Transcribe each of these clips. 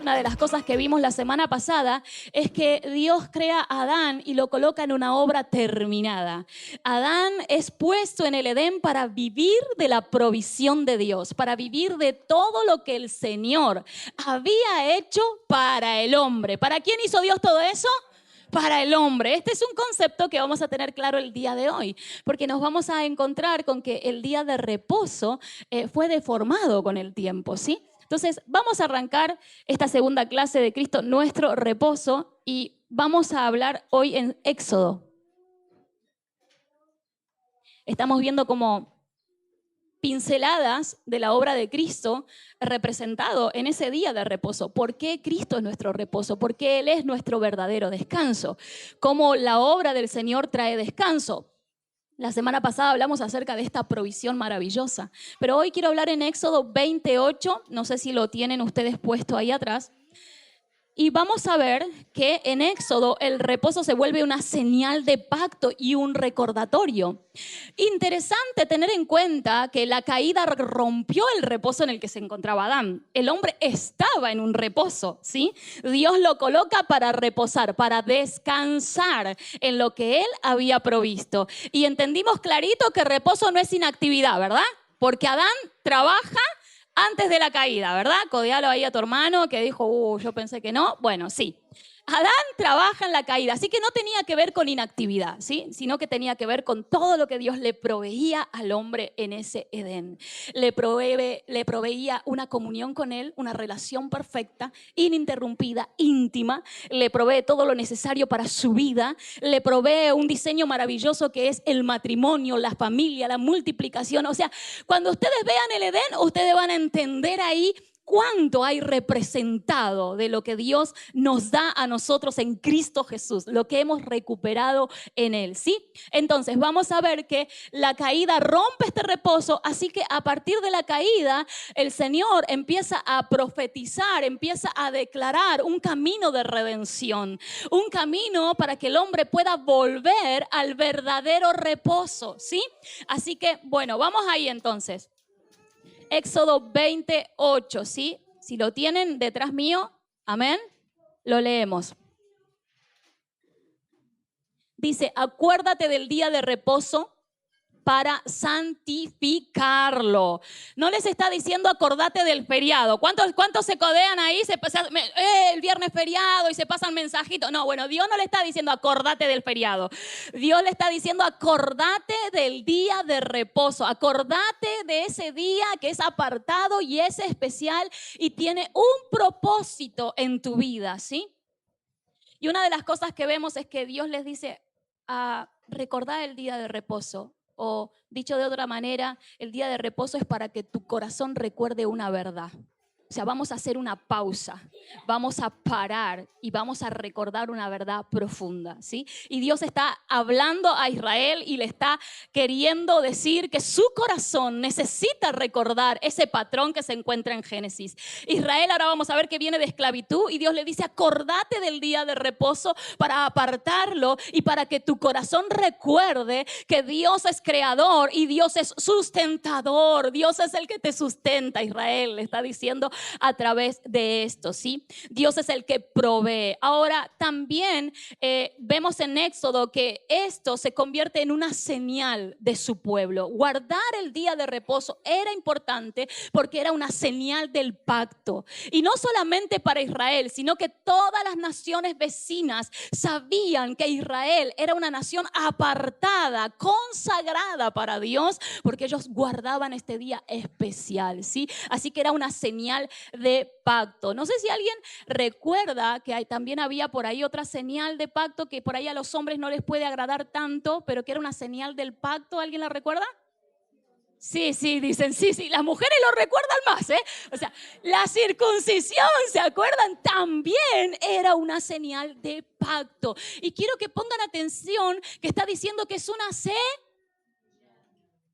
una de las cosas que vimos la semana pasada es que Dios crea a Adán y lo coloca en una obra terminada. Adán es puesto en el Edén para vivir de la provisión de Dios, para vivir de todo lo que el Señor había hecho para el hombre. ¿Para quién hizo Dios todo eso? Para el hombre. Este es un concepto que vamos a tener claro el día de hoy, porque nos vamos a encontrar con que el día de reposo fue deformado con el tiempo, ¿sí? Entonces, vamos a arrancar esta segunda clase de Cristo, nuestro reposo, y vamos a hablar hoy en Éxodo. Estamos viendo como pinceladas de la obra de Cristo representado en ese día de reposo. ¿Por qué Cristo es nuestro reposo? ¿Por qué Él es nuestro verdadero descanso? ¿Cómo la obra del Señor trae descanso? La semana pasada hablamos acerca de esta provisión maravillosa, pero hoy quiero hablar en Éxodo 28, no sé si lo tienen ustedes puesto ahí atrás. Y vamos a ver que en Éxodo el reposo se vuelve una señal de pacto y un recordatorio. Interesante tener en cuenta que la caída rompió el reposo en el que se encontraba Adán. El hombre estaba en un reposo, ¿sí? Dios lo coloca para reposar, para descansar en lo que Él había provisto. Y entendimos clarito que reposo no es inactividad, ¿verdad? Porque Adán trabaja antes de la caída, ¿verdad? Codealo ahí a tu hermano que dijo, yo pensé que no. Bueno, sí. Adán trabaja en la caída, así que no tenía que ver con inactividad, ¿sí? Sino que tenía que ver con todo lo que Dios le proveía al hombre en ese Edén. Le proveía una comunión con Él, una relación perfecta, ininterrumpida, íntima. Le provee todo lo necesario para su vida. Le provee un diseño maravilloso que es el matrimonio, la familia, la multiplicación. O sea, cuando ustedes vean el Edén, ustedes van a entender ahí cuánto hay representado de lo que Dios nos da a nosotros en Cristo Jesús, lo que hemos recuperado en Él, ¿sí? Entonces vamos a ver que la caída rompe este reposo, así que a partir de la caída el Señor empieza a profetizar, empieza a declarar un camino de redención, un camino para que el hombre pueda volver al verdadero reposo, ¿sí? Así que bueno, vamos ahí entonces. Éxodo 28, ¿sí? Si lo tienen detrás mío, amén, lo leemos. Dice, acuérdate del día de reposo para santificarlo. No les está diciendo acordate del feriado. ¿Cuántos se codean ahí? El viernes feriado y se pasan mensajitos. No, bueno, Dios no le está diciendo acordate del feriado. Dios le está diciendo acordate del día de reposo. Acordate de ese día que es apartado y es especial y tiene un propósito en tu vida, ¿sí? Y una de las cosas que vemos es que Dios les dice recordar el día de reposo. O dicho de otra manera, el día de reposo es para que tu corazón recuerde una verdad. O sea, vamos a hacer una pausa, vamos a parar y vamos a recordar una verdad profunda, ¿sí? Y Dios está hablando a Israel y le está queriendo decir que su corazón necesita recordar ese patrón que se encuentra en Génesis. Israel, ahora vamos a ver que viene de esclavitud y Dios le dice, acordate del día de reposo para apartarlo y para que tu corazón recuerde que Dios es creador y Dios es sustentador. Dios es el que te sustenta, Israel, le está diciendo a través de esto, ¿sí? Dios es el que provee. Ahora también vemos en Éxodo que esto se convierte en una señal de su pueblo. Guardar el día de reposo era importante porque era una señal del pacto. Y no solamente para Israel, sino que todas las naciones vecinas sabían que Israel era una nación apartada, consagrada para Dios, porque ellos guardaban este día especial, ¿sí? Así que era una señal de pacto. No sé si alguien recuerda que también había por ahí otra señal de pacto que por ahí a los hombres no les puede agradar tanto, pero que era una señal del pacto. ¿Alguien la recuerda? Sí, dicen, sí, las mujeres lo recuerdan más, ¿eh? O sea, la circuncisión, ¿se acuerdan? También era una señal de pacto. Y quiero que pongan atención que está diciendo que es una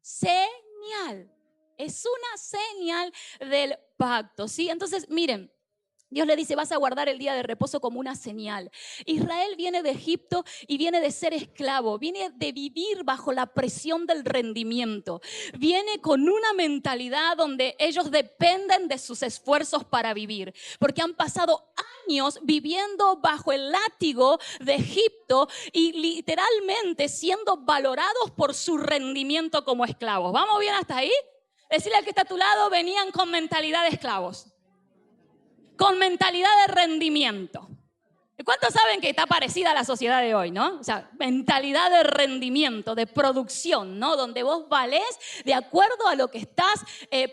señal. Es una señal del pacto, ¿sí? Entonces, miren, Dios le dice, vas a guardar el día de reposo como una señal. Israel viene de Egipto y viene de ser esclavo, viene de vivir bajo la presión del rendimiento. Viene con una mentalidad donde ellos dependen de sus esfuerzos para vivir, porque han pasado años viviendo bajo el látigo de Egipto y literalmente siendo valorados por su rendimiento como esclavos. ¿Vamos bien hasta ahí? Decirle al que está a tu lado, venían con mentalidad de esclavos. Con mentalidad de rendimiento. ¿Cuántos saben que está parecida a la sociedad de hoy, no? O sea, mentalidad de rendimiento, de producción, ¿no? Donde vos valés de acuerdo a lo que estás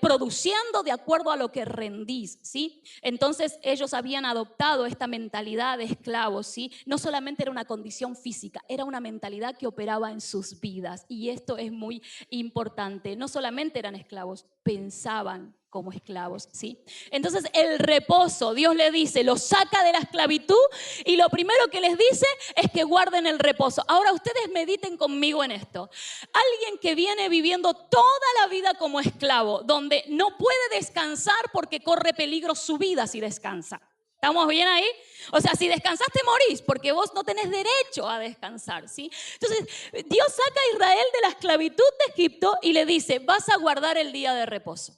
produciendo, de acuerdo a lo que rendís, ¿sí? Entonces ellos habían adoptado esta mentalidad de esclavos, ¿sí? No solamente era una condición física, era una mentalidad que operaba en sus vidas. Y esto es muy importante. No solamente eran esclavos, pensaban como esclavos, ¿sí? Entonces el reposo, Dios le dice, los saca de la esclavitud y lo primero que les dice es que guarden el reposo. Ahora ustedes mediten conmigo en esto. Alguien que viene viviendo toda la vida como esclavo, donde no puede descansar porque corre peligro su vida si descansa. ¿Estamos bien ahí? O sea, si descansaste morís porque vos no tenés derecho a descansar, ¿sí? Entonces Dios saca a Israel de la esclavitud de Egipto y le dice, vas a guardar el día de reposo.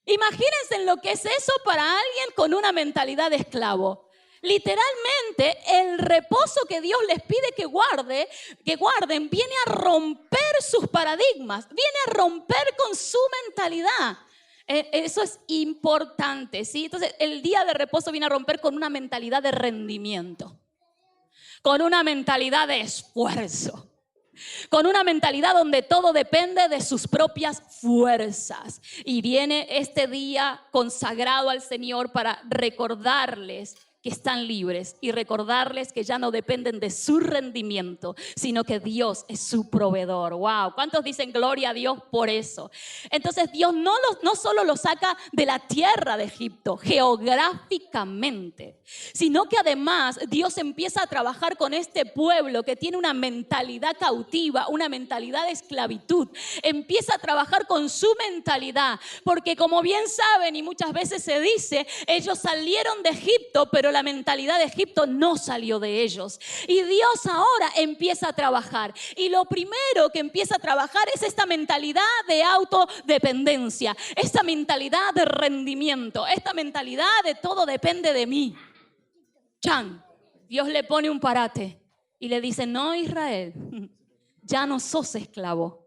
Imagínense en lo que es eso para alguien con una mentalidad de esclavo. Literalmente el reposo que Dios les pide que guarden, viene a romper sus paradigmas, viene a romper con su mentalidad. Eso es importante, ¿sí? Entonces el día de reposo viene a romper con una mentalidad de rendimiento, con una mentalidad de esfuerzo, con una mentalidad donde todo depende de sus propias fuerzas. Y viene este día consagrado al Señor para recordarles que están libres y recordarles que ya no dependen de su rendimiento, sino que Dios es su proveedor. Wow, ¿cuántos dicen gloria a Dios por eso? Entonces Dios no solo los saca de la tierra de Egipto geográficamente, sino que además Dios empieza a trabajar con este pueblo que tiene una mentalidad cautiva, una mentalidad de esclavitud. Empieza a trabajar con su mentalidad, porque como bien saben y muchas veces se dice, ellos salieron de Egipto, pero la mentalidad de Egipto no salió de ellos. Y Dios ahora empieza a trabajar. Y lo primero que empieza a trabajar es esta mentalidad de autodependencia, esta mentalidad de rendimiento, esta mentalidad de todo depende de mí. Dios le pone un parate y le dice, no, Israel, ya no sos esclavo.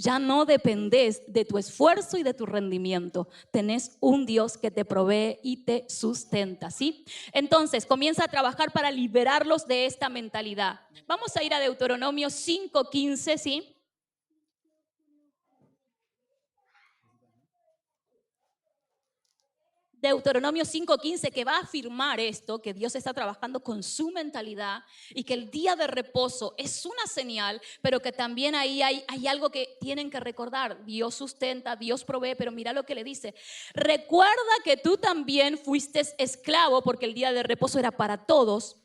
Ya no dependés de tu esfuerzo y de tu rendimiento. Tenés un Dios que te provee y te sustenta, ¿sí? Entonces, comienza a trabajar para liberarlos de esta mentalidad. Vamos a ir a Deuteronomio 5:15, ¿sí? Deuteronomio 5:15, que va a afirmar esto, que Dios está trabajando con su mentalidad y que el día de reposo es una señal, pero que también ahí hay algo que tienen que recordar. Dios sustenta, Dios provee, pero mira lo que le dice. Recuerda que tú también fuiste esclavo, porque el día de reposo era para todos.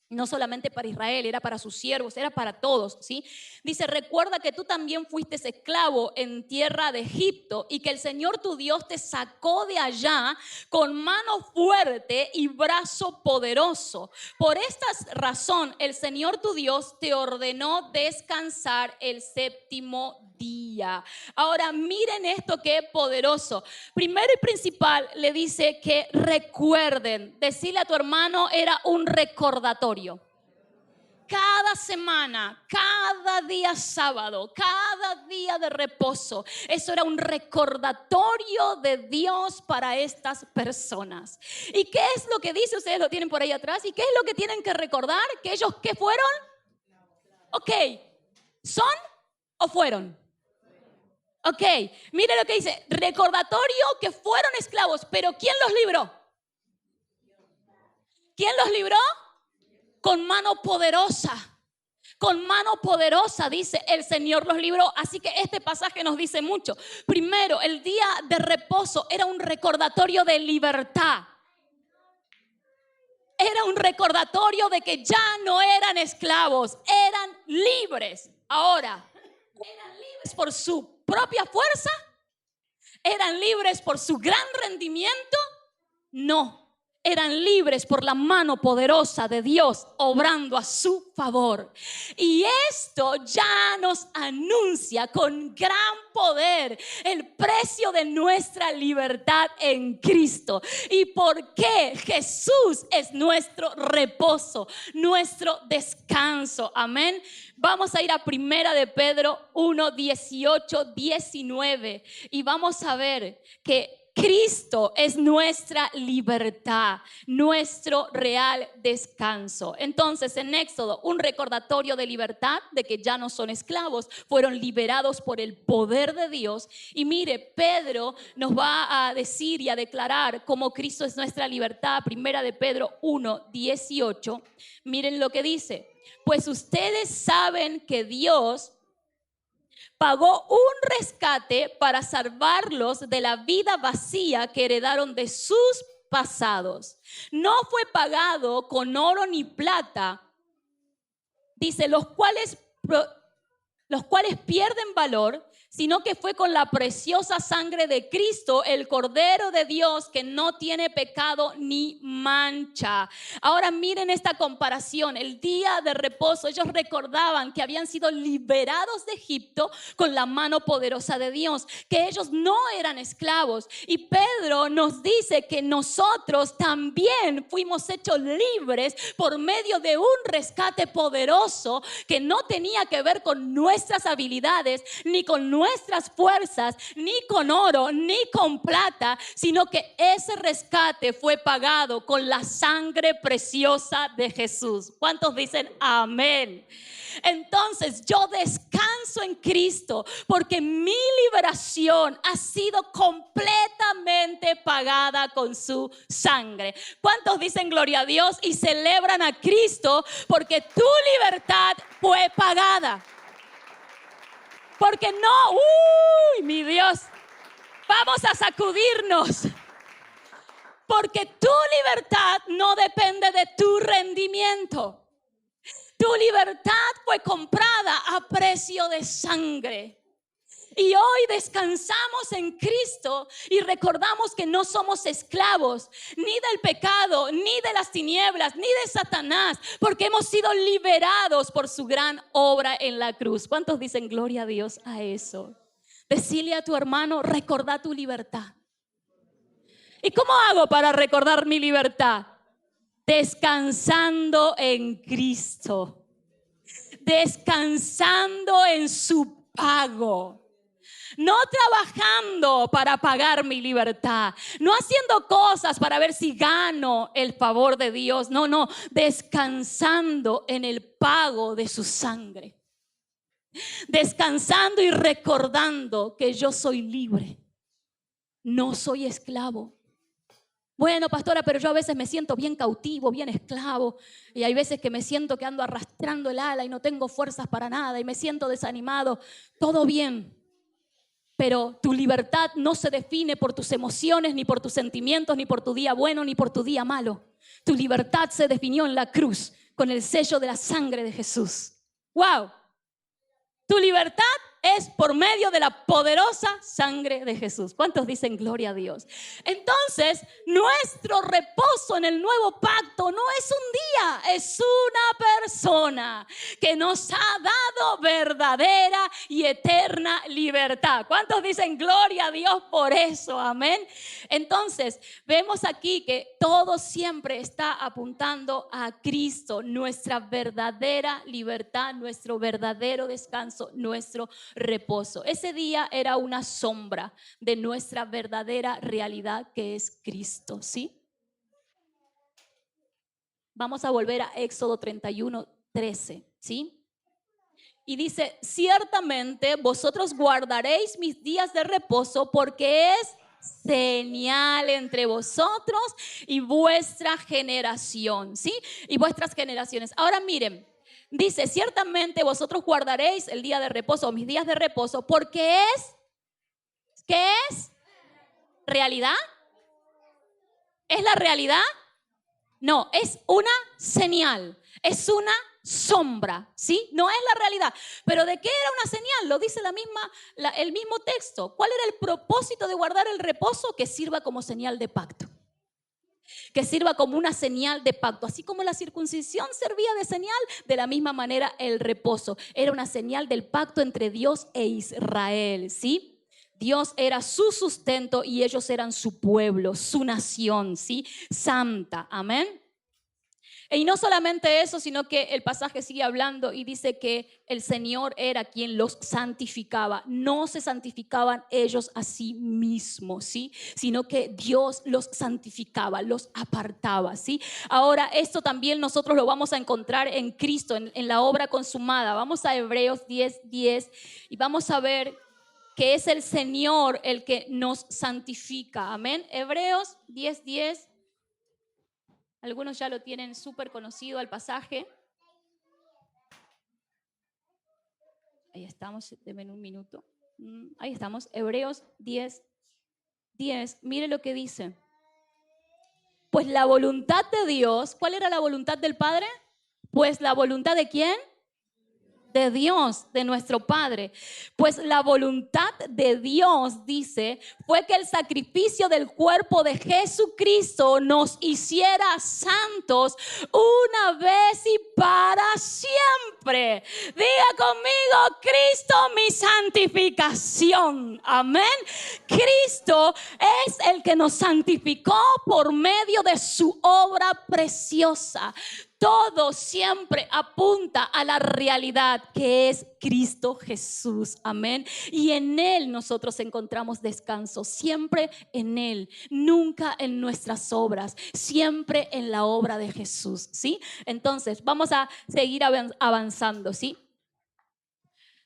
No solamente para Israel, era para sus siervos, era para todos, ¿sí? Dice, recuerda que tú también fuiste esclavo en tierra de Egipto y que el Señor tu Dios te sacó de allá con mano fuerte y brazo poderoso. Por esta razón, el Señor tu Dios te ordenó descansar el séptimo día. Ahora miren esto que poderoso. Primero y principal le dice que recuerden. Decirle a tu hermano era un recordatorio. Cada semana, cada día sábado, cada día de reposo, eso era un recordatorio de Dios para estas personas. ¿Y qué es lo que dice? Ustedes lo tienen por ahí atrás. ¿Y qué es lo que tienen que recordar? ¿Que ellos qué fueron? Ok, ¿son o fueron? Ok, mire lo que dice, recordatorio que fueron esclavos, pero ¿quién los libró? ¿Quién los libró? Con mano poderosa. Con mano poderosa, dice, el Señor los libró. Así que este pasaje nos dice mucho. Primero, el día de reposo era un recordatorio de libertad. Era un recordatorio de que ya no eran esclavos, eran libres. Ahora, eran libres por su propia fuerza, eran libres por su gran rendimiento, No. Eran libres por la mano poderosa de Dios obrando a su favor. Y esto ya nos anuncia con gran poder el precio de nuestra libertad en Cristo. ¿Y por qué? Jesús es nuestro reposo, nuestro descanso. Amén. Vamos a ir a Primera de Pedro 1, 18, 19 y vamos a ver que Cristo es nuestra libertad, nuestro real descanso. Entonces, en Éxodo, un recordatorio de libertad, de que ya no son esclavos, fueron liberados por el poder de Dios. Y mire, Pedro nos va a decir y a declarar cómo Cristo es nuestra libertad. Primera de Pedro 1, 18. Miren lo que dice: pues ustedes saben que Dios pagó un rescate para salvarlos de la vida vacía que heredaron de sus pasados. No fue pagado con oro ni plata, dice, los cuales pierden valor, sino que fue con la preciosa sangre de Cristo, el Cordero de Dios, que no tiene pecado ni mancha. Ahora miren esta comparación. El día de reposo, ellos recordaban que habían sido liberados de Egipto con la mano poderosa de Dios, que ellos no eran esclavos. Y Pedro nos dice que nosotros también fuimos hechos libres por medio de un rescate poderoso que no tenía que ver con nuestras habilidades, ni con nuestras fuerzas, ni con oro, ni con plata, sino que ese rescate fue pagado con la sangre preciosa de Jesús. ¿Cuántos dicen amén? Entonces yo descanso en Cristo porque mi liberación ha sido completamente pagada con su sangre. ¿Cuántos dicen gloria a Dios y celebran a Cristo porque tu libertad fue pagada? Porque no, mi Dios, vamos a sacudirnos. Porque tu libertad no depende de tu rendimiento. Tu libertad fue comprada a precio de sangre. Y hoy descansamos en Cristo y recordamos que no somos esclavos ni del pecado, ni de las tinieblas, ni de Satanás, porque hemos sido liberados por su gran obra en la cruz. ¿Cuántos dicen gloria a Dios a eso? Decile a tu hermano, recordá tu libertad. ¿Y cómo hago para recordar mi libertad? Descansando en Cristo, descansando en su pago. No trabajando para pagar mi libertad, no haciendo cosas para ver si gano el favor de Dios. No, descansando en el pago de su sangre. Descansando y recordando que yo soy libre, no soy esclavo. Bueno, pastora, pero yo a veces me siento bien cautivo, bien esclavo. Y hay veces que me siento que ando arrastrando el ala y no tengo fuerzas para nada y me siento desanimado. Todo bien. Pero tu libertad no se define por tus emociones, ni por tus sentimientos, ni por tu día bueno, ni por tu día malo. Tu libertad se definió en la cruz con el sello de la sangre de Jesús. ¡Wow! Tu libertad es por medio de la poderosa sangre de Jesús. ¿Cuántos dicen gloria a Dios? Entonces, nuestro reposo en el nuevo pacto no es un día, es una persona que nos ha dado verdadera y eterna libertad. ¿Cuántos dicen gloria a Dios por eso? Amén. Entonces, vemos aquí que todo siempre está apuntando a Cristo, nuestra verdadera libertad, nuestro verdadero descanso, nuestro reposo. Ese día era una sombra de nuestra verdadera realidad, que es Cristo, ¿sí? Vamos a volver a Éxodo 31, 13, ¿sí? Y dice, ciertamente vosotros guardaréis mis días de reposo porque es señal entre vosotros y vuestra generación, ¿sí? Y vuestras generaciones. Ahora miren, dice, ciertamente vosotros guardaréis el día de reposo, mis días de reposo, porque es, ¿qué es? ¿Realidad? ¿Es la realidad? No, es una señal, es una sombra, ¿sí? No es la realidad. ¿Pero de qué era una señal? Lo dice el mismo texto. ¿Cuál era el propósito de guardar el reposo? Que sirva como señal de pacto. que sirva como una señal de pacto. Así como la circuncisión servía de señal, de la misma manera el reposo era una señal del pacto entre Dios e Israel, ¿sí? Dios era su sustento y ellos eran su pueblo, su nación, ¿sí? Santa, amén. Y no solamente eso, sino que el pasaje sigue hablando y dice que el Señor era quien los santificaba. No se santificaban ellos a sí mismos, ¿sí? Sino que Dios los santificaba, los apartaba, ¿sí? Ahora, esto también nosotros lo vamos a encontrar en Cristo, en la obra consumada. Vamos a Hebreos 10:10 y vamos a ver que es el Señor el que nos santifica. Amén. Hebreos 10:10. Algunos ya lo tienen súper conocido al pasaje. Ahí estamos, denme un minuto. Ahí estamos, Hebreos 10:10. Mire lo que dice. Pues la voluntad de Dios, ¿cuál era la voluntad del Padre? Pues la voluntad de ¿quién? De Dios, de nuestro Padre. Pues la voluntad de Dios, dice, fue que el sacrificio del cuerpo de Jesucristo nos hiciera santos una vez y para siempre. Diga conmigo, Cristo mi santificación. Amén. Cristo es el que nos santificó por medio de su obra preciosa. Todo siempre apunta a la realidad que es Cristo Jesús, amén. Y en Él nosotros encontramos descanso, siempre en Él, nunca en nuestras obras, siempre en la obra de Jesús, ¿sí? Entonces vamos a seguir avanzando, ¿sí?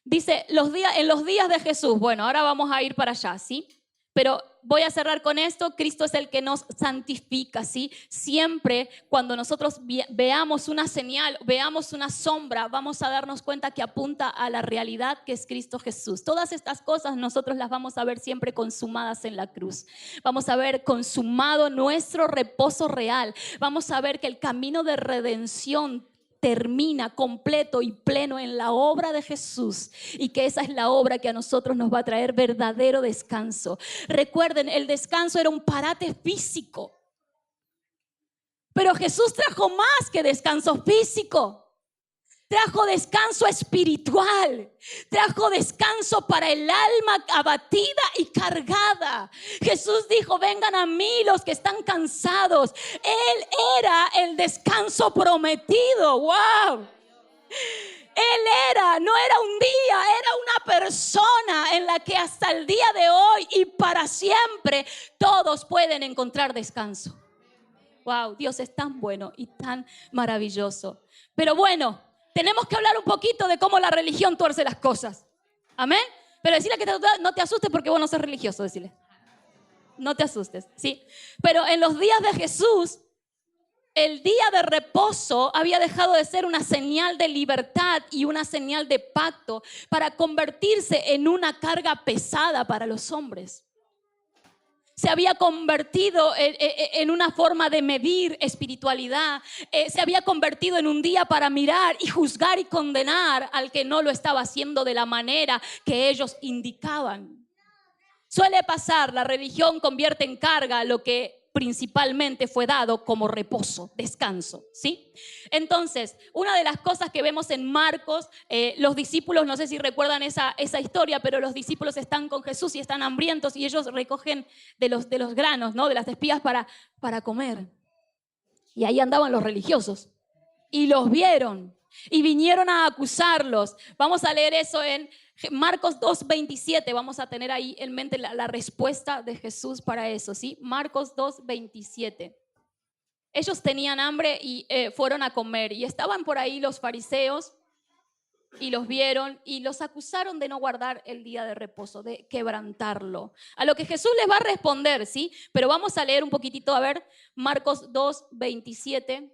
Dice, en los días de Jesús, bueno, ahora vamos a ir para allá, ¿sí? Pero voy a cerrar con esto. Cristo es el que nos santifica, ¿sí? Siempre cuando nosotros veamos una señal, veamos una sombra, vamos a darnos cuenta que apunta a la realidad que es Cristo Jesús. Todas estas cosas nosotros las vamos a ver siempre consumadas en la cruz. Vamos a ver consumado nuestro reposo real. Vamos a ver que el camino de redención termina completo y pleno en la obra de Jesús, y que esa es la obra que a nosotros nos va a traer verdadero descanso. Recuerden, el descanso era un parate físico, pero Jesús trajo más que descanso físico. Trajo descanso espiritual, trajo descanso para el alma abatida y cargada. Jesús dijo, vengan a mí los que están cansados. Él era el descanso prometido. ¡Wow! No era un día, era una persona en la que hasta el día de hoy y para siempre todos pueden encontrar descanso. ¡Wow! Dios es tan bueno y tan maravilloso. Pero bueno, tenemos que hablar un poquito de cómo la religión tuerce las cosas. Amén. Pero decirle que no te asustes porque vos no sos religioso, decirle. No te asustes, ¿sí? Pero en los días de Jesús, el día de reposo había dejado de ser una señal de libertad y una señal de pacto para convertirse en una carga pesada para los hombres. Se había convertido en una forma de medir espiritualidad. Se había convertido en un día para mirar y juzgar y condenar al que no lo estaba haciendo de la manera que ellos indicaban. Suele pasar, la religión convierte en carga lo que principalmente fue dado como reposo, descanso, ¿sí? Entonces, una de las cosas que vemos en Marcos, los discípulos, no sé si recuerdan esa historia, pero los discípulos están con Jesús y están hambrientos y ellos recogen de los granos, ¿no? De las espigas para comer. Y ahí andaban los religiosos y los vieron y vinieron a acusarlos. Vamos a leer eso en Marcos 2:27, vamos a tener ahí en mente la respuesta de Jesús para eso, ¿sí? Marcos 2:27. Ellos tenían hambre y fueron a comer y estaban por ahí los fariseos y los vieron y los acusaron de no guardar el día de reposo, de quebrantarlo. A lo que Jesús les va a responder, ¿sí? Pero vamos a leer un poquitito, a ver, Marcos 2:27.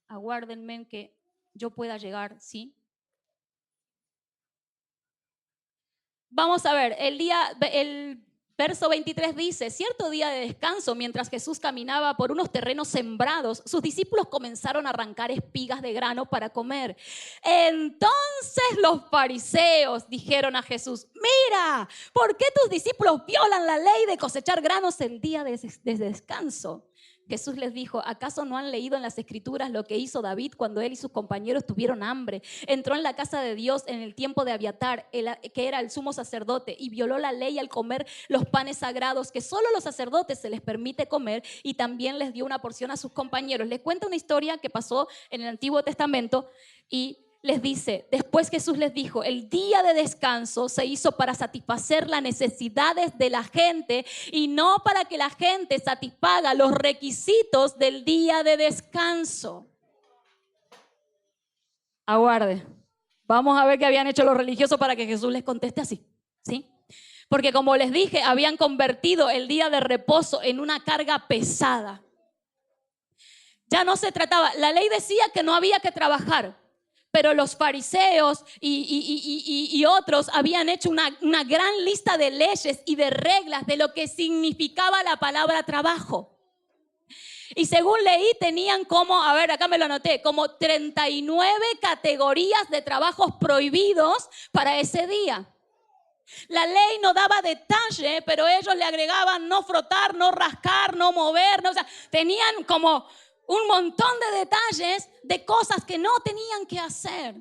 Aguárdenme que yo pueda llegar, ¿sí? Vamos a ver, el verso 23 dice, cierto día de descanso, mientras Jesús caminaba por unos terrenos sembrados, sus discípulos comenzaron a arrancar espigas de grano para comer. Entonces los fariseos dijeron a Jesús, mira, ¿por qué tus discípulos violan la ley de cosechar granos el día de descanso? Jesús les dijo, ¿acaso no han leído en las Escrituras lo que hizo David cuando él y sus compañeros tuvieron hambre? Entró en la casa de Dios en el tiempo de Abiatar, que era el sumo sacerdote, y violó la ley al comer los panes sagrados que solo los sacerdotes se les permite comer, y también les dio una porción a sus compañeros. Les cuento una historia que pasó en el Antiguo Testamento y les dice, después Jesús les dijo, el día de descanso se hizo para satisfacer las necesidades de la gente y no para que la gente satisfaga los requisitos del día de descanso. Aguarde. Vamos a ver qué habían hecho los religiosos para que Jesús les conteste así, ¿sí? Porque como les dije, habían convertido el día de reposo en una carga pesada. Ya no se trataba, la ley decía que no había que trabajar. Pero los fariseos y otros habían hecho una gran lista de leyes y de reglas de lo que significaba la palabra trabajo. Y según leí, tenían como, a ver, acá me lo anoté, como 39 categorías de trabajos prohibidos para ese día. La ley no daba detalle, pero ellos le agregaban no frotar, no rascar, no mover, no, o sea, tenían como un montón de detalles de cosas que no tenían que hacer.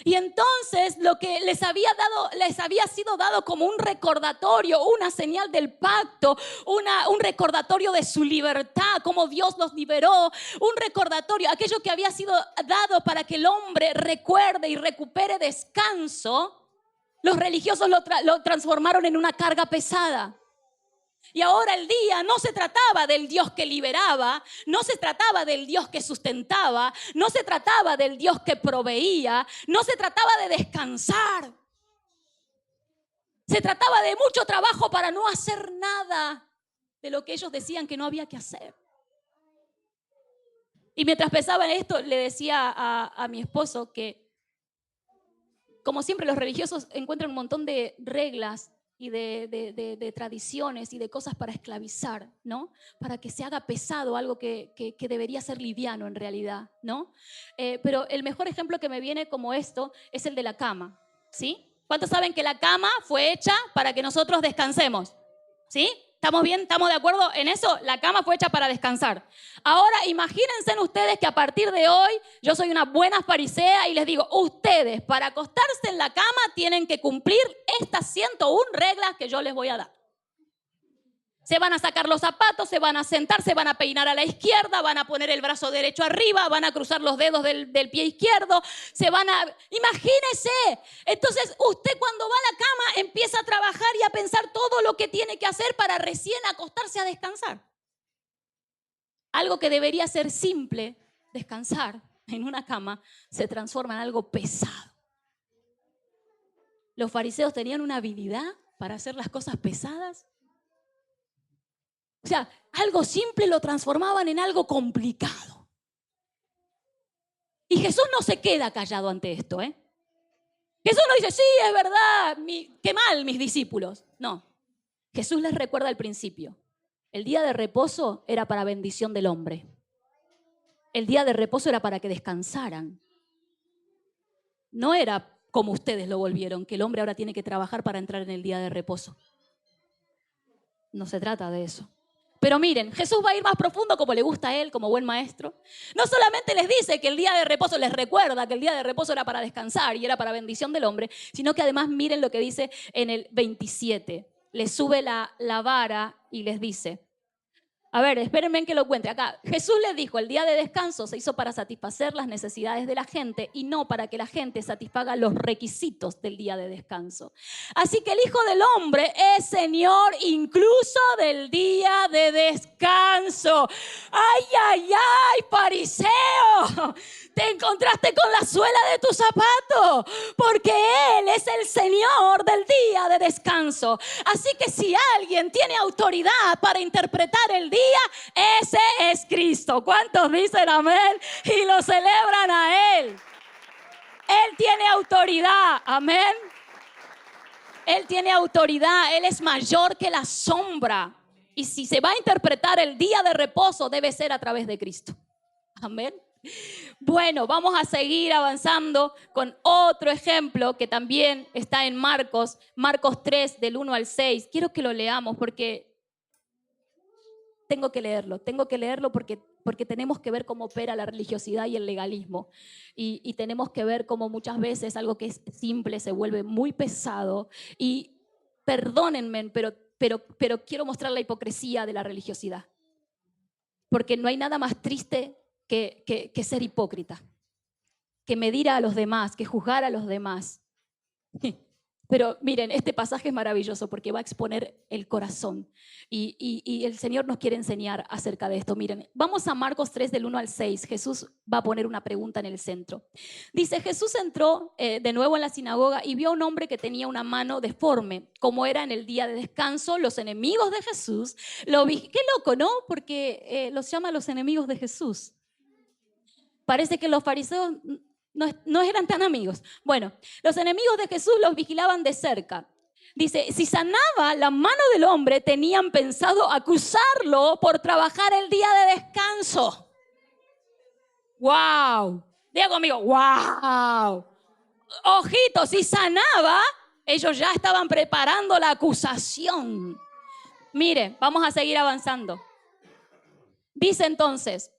Y entonces lo que les había sido dado como un recordatorio, una señal del pacto, un recordatorio de su libertad, como Dios los liberó, un recordatorio, aquello que había sido dado para que el hombre recuerde y recupere descanso, los religiosos lo transformaron en una carga pesada. Y ahora el día no se trataba del Dios que liberaba, no se trataba del Dios que sustentaba, no se trataba del Dios que proveía, no se trataba de descansar. Se trataba de mucho trabajo para no hacer nada de lo que ellos decían que no había que hacer. Y mientras pensaba en esto, le decía a mi esposo que, como siempre, los religiosos encuentran un montón de reglas y de tradiciones y de cosas para esclavizar, ¿no? Para que se haga pesado algo que debería ser liviano en realidad, ¿no? Pero el mejor ejemplo que me viene como esto es el de la cama, ¿sí? ¿Cuántos saben que la cama fue hecha para que nosotros descansemos? ¿Sí? ¿Estamos bien? ¿Estamos de acuerdo en eso? La cama fue hecha para descansar. Ahora imagínense ustedes que a partir de hoy yo soy una buena farisea y les digo, ustedes para acostarse en la cama tienen que cumplir estas 101 reglas que yo les voy a dar. Se van a sacar los zapatos, se van a sentar, se van a peinar a la izquierda, van a poner el brazo derecho arriba, van a cruzar los dedos del pie izquierdo, imagínese. Entonces usted cuando va a la cama empieza a trabajar y a pensar todo lo que tiene que hacer para recién acostarse a descansar. Algo que debería ser simple, descansar en una cama, se transforma en algo pesado. Los fariseos tenían una habilidad para hacer las cosas pesadas. O sea, algo simple lo transformaban en algo complicado. Y Jesús no se queda callado ante esto, ¿eh? Jesús no dice, sí, es verdad, qué mal mis discípulos. No, Jesús les recuerda al principio. El día de reposo era para bendición del hombre. El día de reposo era para que descansaran. No era como ustedes lo volvieron, que el hombre ahora tiene que trabajar para entrar en el día de reposo. No se trata de eso. Pero miren, Jesús va a ir más profundo como le gusta a él, como buen maestro. No solamente les dice que el día de reposo, les recuerda que el día de reposo era para descansar y era para bendición del hombre, sino que además miren lo que dice en el 27. Les sube la vara y les dice, a ver, espérenme que lo encuentre acá. Jesús les dijo, el día de descanso se hizo para satisfacer las necesidades de la gente y no para que la gente satisfaga los requisitos del día de descanso. Así que el Hijo del Hombre es Señor incluso del día de descanso. ¡Ay, ay, ay, fariseo! Te encontraste con la suela de tu zapato, porque Él es el Señor del día de descanso. Así que si alguien tiene autoridad para interpretar el día, ese es Cristo. ¿Cuántos dicen amén? Y lo celebran a Él. Él tiene autoridad, amén. Él tiene autoridad, Él es mayor que la sombra. Y si se va a interpretar el día de reposo, debe ser a través de Cristo. Amén. Bueno, vamos a seguir avanzando con otro ejemplo que también está en Marcos 3, del 1 al 6. Quiero que lo leamos porque tengo que leerlo porque tenemos que ver cómo opera la religiosidad y el legalismo. Y tenemos que ver cómo muchas veces algo que es simple se vuelve muy pesado. Y perdónenme, pero quiero mostrar la hipocresía de la religiosidad. Porque no hay nada más triste que ser hipócrita, que medir a los demás, que juzgar a los demás. Pero miren, este pasaje es maravilloso porque va a exponer el corazón y el Señor nos quiere enseñar acerca de esto. Miren, vamos a Marcos 3 del 1 al 6. Jesús va a poner una pregunta en el centro. Dice, Jesús entró de nuevo en la sinagoga y vio a un hombre que tenía una mano deforme. Como era en el día de descanso, los enemigos de Jesús lo vi. Qué loco, ¿no? Porque los llama los enemigos de Jesús. Parece que los fariseos no eran tan amigos. Bueno, los enemigos de Jesús los vigilaban de cerca. Dice, si sanaba la mano del hombre, tenían pensado acusarlo por trabajar el día de descanso. ¡Wow! Diga conmigo, ¡wow! Ojito, si sanaba, ellos ya estaban preparando la acusación. Mire, vamos a seguir avanzando. Dice entonces,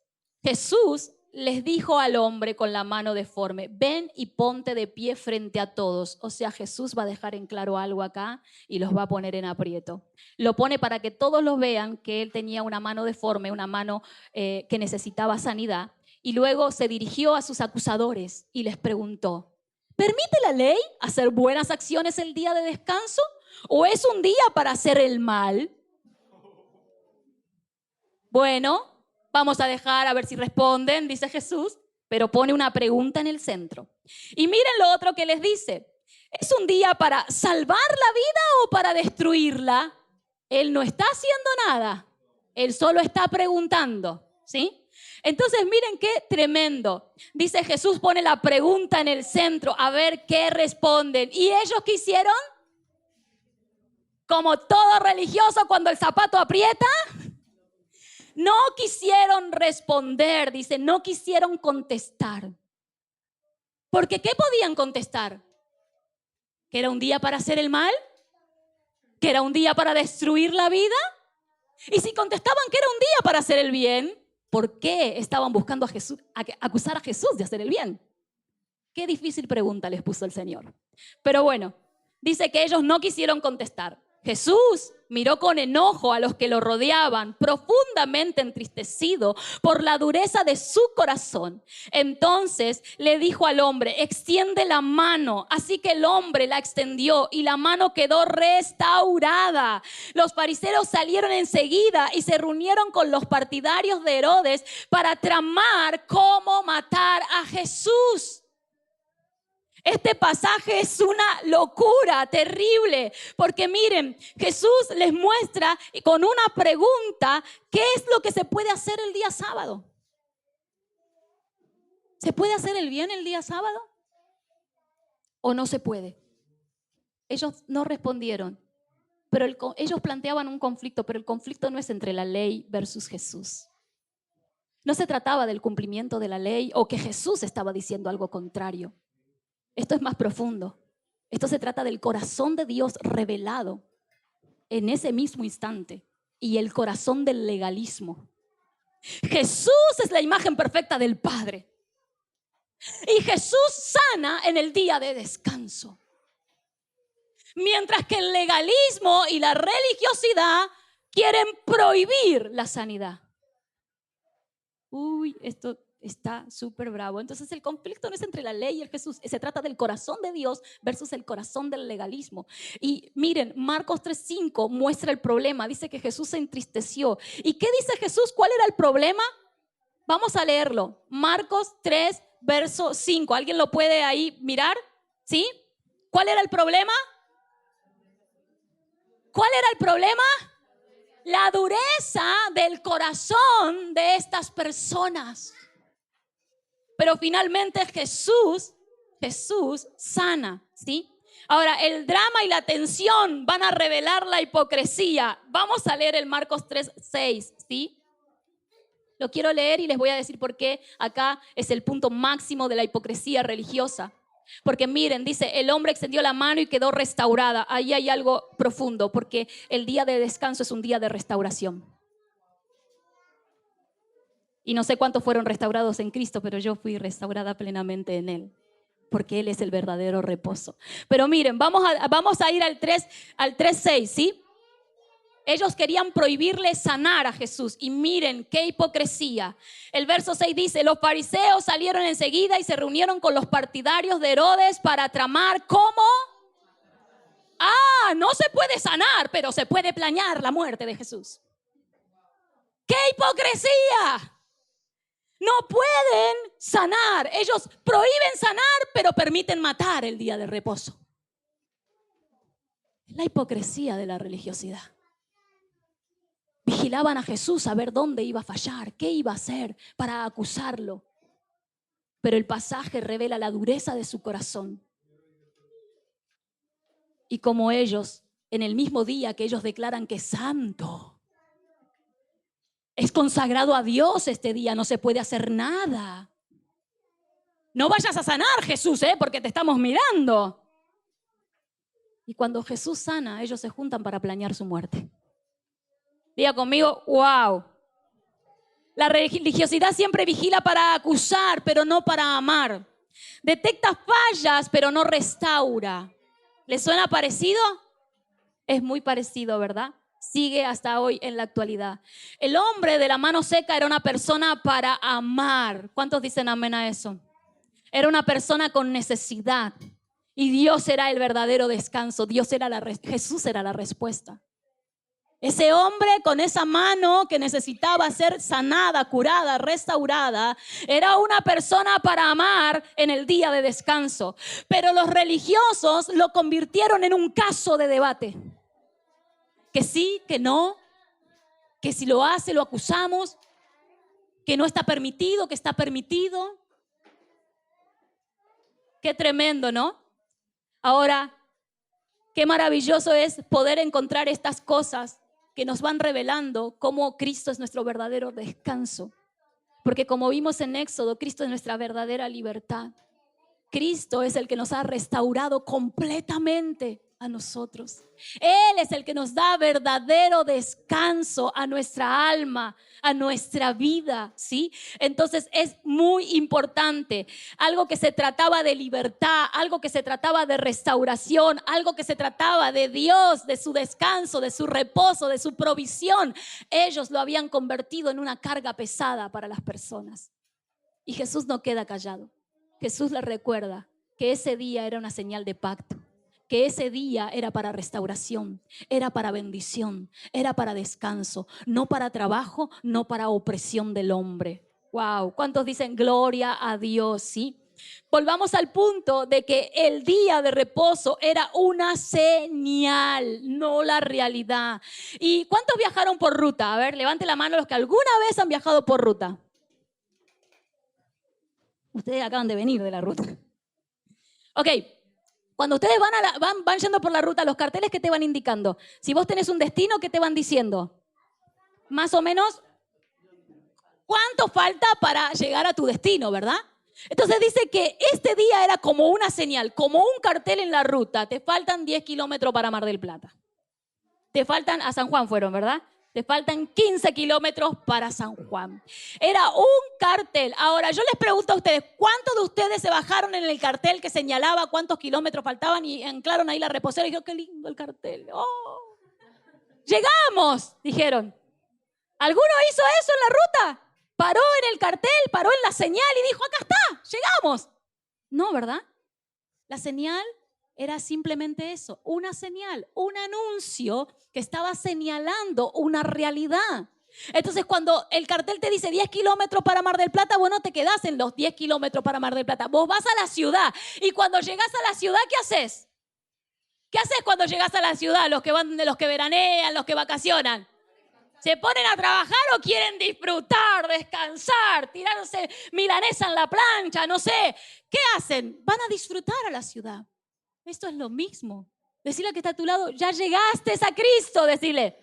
Jesús les dijo al hombre con la mano deforme, ven y ponte de pie frente a todos. O sea, Jesús va a dejar en claro algo acá y los va a poner en aprieto. Lo pone para que todos los vean que él tenía una mano deforme, una mano que necesitaba sanidad. Y luego se dirigió a sus acusadores y les preguntó, ¿permite la ley hacer buenas acciones el día de descanso? ¿O es un día para hacer el mal? Bueno, vamos a dejar a ver si responden, dice Jesús, pero pone una pregunta en el centro. Y miren lo otro que les dice. ¿Es un día para salvar la vida o para destruirla? Él no está haciendo nada. Él solo está preguntando, ¿sí? Entonces miren qué tremendo. Dice Jesús, pone la pregunta en el centro, a ver qué responden. ¿Y ellos qué hicieron? Como todo religioso cuando el zapato aprieta. No quisieron responder, dice, no quisieron contestar. Porque ¿qué podían contestar? ¿Que era un día para hacer el mal? ¿Que era un día para destruir la vida? Y si contestaban que era un día para hacer el bien, ¿por qué estaban buscando a Jesús, acusar a Jesús de hacer el bien? Qué difícil pregunta les puso el Señor. Pero bueno, dice que ellos no quisieron contestar. Jesús miró con enojo a los que lo rodeaban, profundamente entristecido por la dureza de su corazón. Entonces le dijo al hombre, extiende la mano. Así que el hombre la extendió y la mano quedó restaurada. Los fariseos salieron enseguida y se reunieron con los partidarios de Herodes para tramar cómo matar a Jesús. Este pasaje es una locura terrible, porque miren, Jesús les muestra con una pregunta qué es lo que se puede hacer el día sábado. ¿Se puede hacer el bien el día sábado o no se puede? Ellos no respondieron, pero ellos planteaban un conflicto, pero el conflicto no es entre la ley versus Jesús. No se trataba del cumplimiento de la ley o que Jesús estaba diciendo algo contrario. Esto es más profundo. Esto se trata del corazón de Dios revelado en ese mismo instante y el corazón del legalismo. Jesús es la imagen perfecta del Padre. Y Jesús sana en el día de descanso. Mientras que el legalismo y la religiosidad quieren prohibir la sanidad. Uy, esto está súper bravo. Entonces el conflicto no es entre la ley y el Jesús, se trata del corazón de Dios versus el corazón del legalismo. Y miren, Marcos 3:5 muestra el problema. Dice que Jesús se entristeció. ¿Y qué dice Jesús? ¿Cuál era el problema? Vamos a leerlo. Marcos 3, verso 5. ¿Alguien lo puede ahí mirar? ¿Sí? ¿Cuál era el problema? ¿Cuál era el problema? La dureza del corazón de estas personas. Pero finalmente Jesús sana, ¿sí? Ahora, el drama y la tensión van a revelar la hipocresía. Vamos a leer el Marcos 3:6, ¿sí? Lo quiero leer y les voy a decir por qué acá es el punto máximo de la hipocresía religiosa. Porque miren, dice, el hombre extendió la mano y quedó restaurada. Ahí hay algo profundo, porque el día de descanso es un día de restauración. Y no sé cuántos fueron restaurados en Cristo, pero yo fui restaurada plenamente en Él, porque Él es el verdadero reposo. Pero miren, vamos a ir al 3:6, ¿sí? Ellos querían prohibirle sanar a Jesús. Y miren qué hipocresía. El verso 6 dice: los fariseos salieron enseguida y se reunieron con los partidarios de Herodes para tramar cómo. No se puede sanar, pero se puede planear la muerte de Jesús. ¡Qué hipocresía! No pueden sanar. Ellos prohíben sanar, pero permiten matar el día de reposo. Es la hipocresía de la religiosidad. Vigilaban a Jesús a ver dónde iba a fallar, qué iba a hacer para acusarlo. Pero el pasaje revela la dureza de su corazón. Y como ellos, en el mismo día que ellos declaran que es santo, es consagrado a Dios este día, no se puede hacer nada. No vayas a sanar, Jesús, porque te estamos mirando. Y cuando Jesús sana, ellos se juntan para planear su muerte. Diga conmigo, wow. La religiosidad siempre vigila para acusar, pero no para amar. Detecta fallas, pero no restaura. ¿Le suena parecido? Es muy parecido, ¿verdad? Sigue hasta hoy en la actualidad. El hombre de la mano seca era una persona para amar. ¿Cuántos dicen amén a eso? Era una persona con necesidad. Y Dios era el verdadero descanso. Jesús era la respuesta. Ese hombre con esa mano que necesitaba ser sanada, curada, restaurada, era una persona para amar en el día de descanso. Pero los religiosos lo convirtieron en un caso de debate. Que sí, que no, que si lo hace lo acusamos, que no está permitido, que está permitido. Qué tremendo, ¿no? Ahora, qué maravilloso es poder encontrar estas cosas que nos van revelando cómo Cristo es nuestro verdadero descanso. Porque como vimos en Éxodo, Cristo es nuestra verdadera libertad. Cristo es el que nos ha restaurado completamente a nosotros. Él es el que nos da verdadero descanso a nuestra alma, a nuestra vida, ¿sí? Entonces es muy importante. Algo que se trataba de libertad, algo que se trataba de restauración, algo que se trataba de Dios, de su descanso, de su reposo, de su provisión. Ellos lo habían convertido en una carga pesada para las personas. Y Jesús no queda callado. Jesús les recuerda que ese día era una señal de pacto, que ese día era para restauración, era para bendición, era para descanso, no para trabajo, no para opresión del hombre. Wow, ¿cuántos dicen gloria a Dios? ¿Sí? Volvamos al punto de que el día de reposo era una señal, no la realidad. ¿Y cuántos viajaron por ruta? A ver, levante la mano los que alguna vez han viajado por ruta. Ustedes acaban de venir de la ruta. Ok, cuando ustedes van yendo por la ruta, los carteles, ¿qué te van indicando? Si vos tenés un destino, ¿qué te van diciendo? Más o menos, ¿cuánto falta para llegar a tu destino, verdad? Entonces dice que este día era como una señal, como un cartel en la ruta. Te faltan 10 kilómetros para Mar del Plata. Te faltan, a San Juan fueron, ¿verdad? Te faltan 15 kilómetros para San Juan. Era un cartel. Ahora, yo les pregunto a ustedes, ¿cuántos de ustedes se bajaron en el cartel que señalaba cuántos kilómetros faltaban y anclaron ahí la reposera y dijeron, qué lindo el cartel? ¡Oh! ¡Llegamos! Dijeron. ¿Alguno hizo eso en la ruta? Paró en el cartel, paró en la señal y dijo, acá está, llegamos. No, ¿verdad? La señal era simplemente eso, una señal, un anuncio que estaba señalando una realidad. Entonces, cuando el cartel te dice 10 kilómetros para Mar del Plata, vos no te quedás en los 10 kilómetros para Mar del Plata. Vos vas a la ciudad y cuando llegás a la ciudad, ¿qué haces? ¿Qué haces cuando llegás a la ciudad? Los que veranean, los que vacacionan. ¿Se ponen a trabajar o quieren disfrutar, descansar, tirarse milanesa en la plancha? No sé. ¿Qué hacen? Van a disfrutar a la ciudad. Esto es lo mismo. Decirle al que está a tu lado, ya llegaste a Cristo, decirle.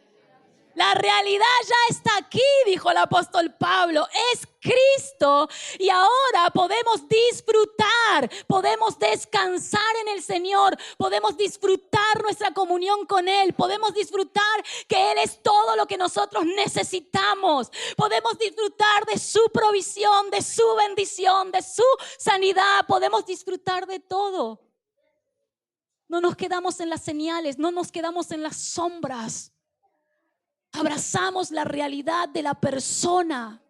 La realidad ya está aquí, dijo el apóstol Pablo. Es Cristo y ahora podemos disfrutar, podemos descansar en el Señor, podemos disfrutar nuestra comunión con Él, podemos disfrutar que Él es todo lo que nosotros necesitamos, podemos disfrutar de su provisión, de su bendición, de su sanidad, podemos disfrutar de todo. No nos quedamos en las señales, no nos quedamos en las sombras. Abrazamos la realidad de la persona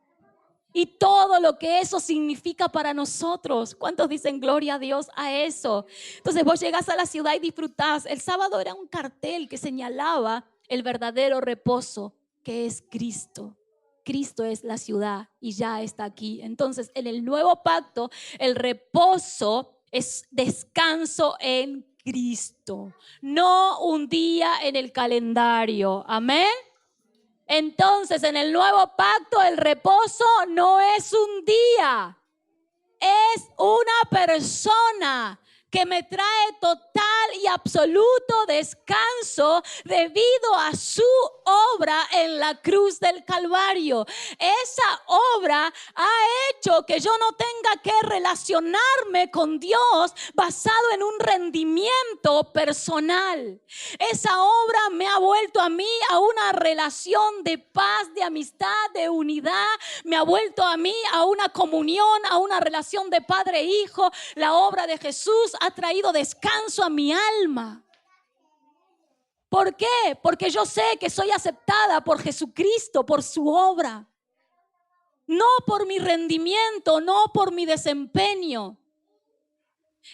y todo lo que eso significa para nosotros. ¿Cuántos dicen gloria a Dios a eso? Entonces vos llegás a la ciudad y disfrutás. El sábado era un cartel que señalaba el verdadero reposo, que es Cristo. Cristo es la ciudad y ya está aquí. Entonces, en el nuevo pacto, el reposo es descanso en Cristo, no un día en el calendario. Amén. Entonces, en el nuevo pacto, el reposo no es un día, es una persona que me trae total y absoluto descanso debido a su obra en la cruz del Calvario. Esa obra ha hecho que yo no tenga que relacionarme con Dios basado en un rendimiento personal. Esa obra me ha vuelto a mí a una relación de paz, de amistad, de unidad. Me ha vuelto a mí a una comunión, a una relación de padre e hijo. La obra de Jesús ha traído descanso a mi alma. ¿Por qué? Porque yo sé que soy aceptada por Jesucristo, por su obra. No por mi rendimiento, no por mi desempeño.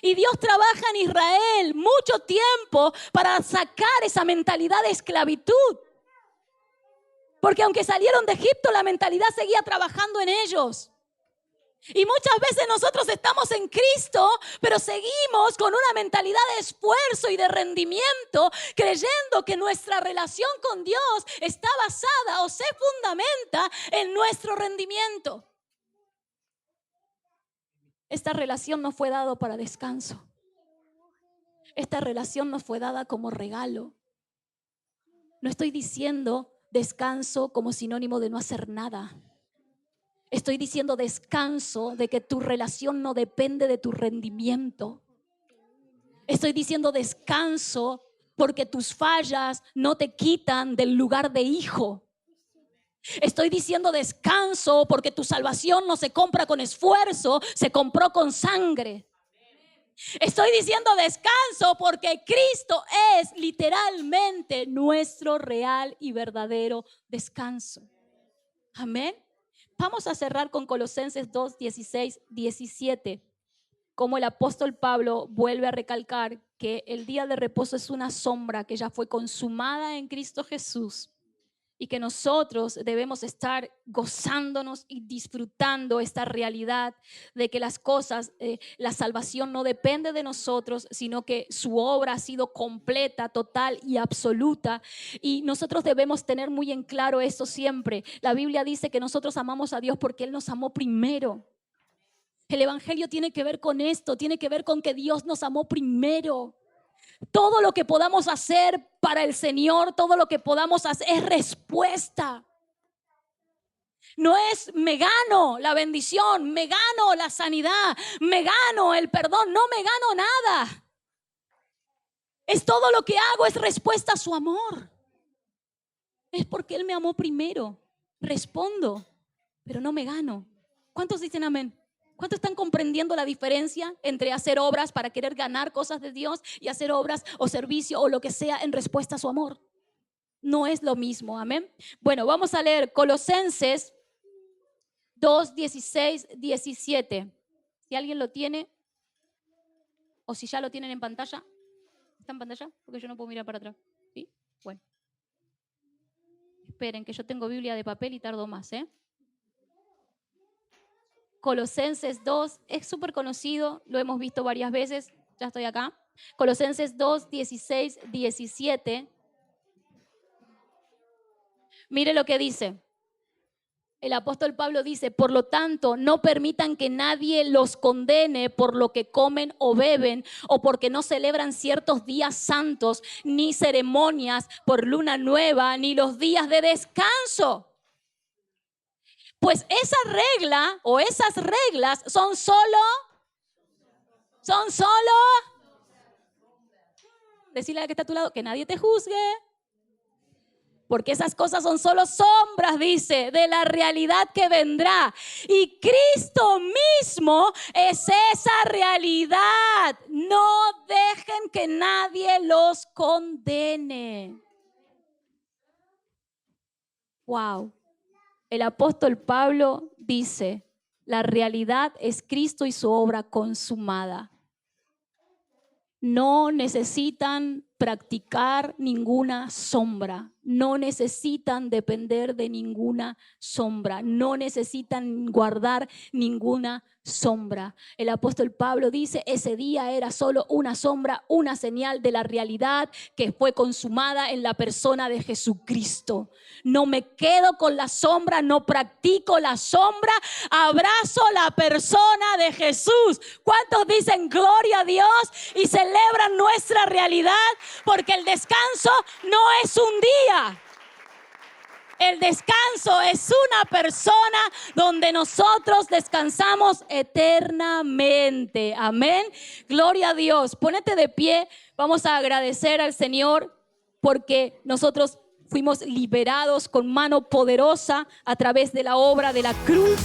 Y Dios trabaja en Israel mucho tiempo para sacar esa mentalidad de esclavitud. Porque aunque salieron de Egipto, la mentalidad seguía trabajando en ellos. Y muchas veces nosotros estamos en Cristo, pero seguimos con una mentalidad de esfuerzo y de rendimiento, creyendo que nuestra relación con Dios está basada o se fundamenta en nuestro rendimiento. Esta relación no fue dada para descanso. Esta relación nos fue dada como regalo. No estoy diciendo descanso como sinónimo de no hacer nada. Estoy diciendo descanso de que tu relación no depende de tu rendimiento. Estoy diciendo descanso porque tus fallas no te quitan del lugar de hijo. Estoy diciendo descanso porque tu salvación no se compra con esfuerzo, se compró con sangre. Estoy diciendo descanso porque Cristo es literalmente nuestro real y verdadero descanso. Amén. Vamos a cerrar con Colosenses 2, 16, 17. Como el apóstol Pablo vuelve a recalcar que el día de reposo es una sombra que ya fue consumada en Cristo Jesús. Y que nosotros debemos estar gozándonos y disfrutando esta realidad de que las cosas, la salvación no depende de nosotros, sino que su obra ha sido completa, total y absoluta. Y nosotros debemos tener muy en claro esto siempre. La Biblia dice que nosotros amamos a Dios porque Él nos amó primero. El evangelio tiene que ver con esto, tiene que ver con que Dios nos amó primero. Todo lo que podamos hacer para el Señor, todo lo que podamos hacer es respuesta. No es me gano la bendición, me gano la sanidad, me gano el perdón, no me gano nada. Es todo lo que hago, es respuesta a su amor. Es porque Él me amó primero. Respondo, pero no me gano. ¿Cuántos dicen amén? ¿Cuántos están comprendiendo la diferencia entre hacer obras para querer ganar cosas de Dios y hacer obras o servicio o lo que sea en respuesta a su amor? No es lo mismo, amén. Bueno, vamos a leer Colosenses 2, 16, 17. Si alguien lo tiene o si ya lo tienen en pantalla. ¿Está en pantalla? Porque yo no puedo mirar para atrás. ¿Sí? Bueno. Esperen que yo tengo Biblia de papel y tardo más, ¿eh? Colosenses 2, es súper conocido, lo hemos visto varias veces, ya estoy acá. Colosenses 2, 16, 17. Mire lo que dice. El apóstol Pablo dice, por lo tanto, no permitan que nadie los condene por lo que comen o beben o porque no celebran ciertos días santos, ni ceremonias por luna nueva, ni los días de descanso. Pues esa regla o esas reglas son solo, decirle a la que está a tu lado, que nadie te juzgue. Porque esas cosas son solo sombras, dice, de la realidad que vendrá. Y Cristo mismo es esa realidad. No dejen que nadie los condene. Wow. El apóstol Pablo dice, la realidad es Cristo y su obra consumada. No necesitan practicar ninguna sombra, no necesitan depender de ninguna sombra, no necesitan guardar ninguna sombra. El apóstol Pablo dice, ese día era solo una sombra, una señal de la realidad que fue consumada en la persona de Jesucristo. No me quedo con la sombra, no practico la sombra, abrazo la persona de Jesús. ¿Cuántos dicen gloria a Dios y celebran nuestra realidad? Porque el descanso no es un día. El descanso es una persona donde nosotros descansamos eternamente. Amén. Gloria a Dios. Pónete de pie. Vamos a agradecer al Señor porque nosotros fuimos liberados con mano poderosa a través de la obra de la cruz.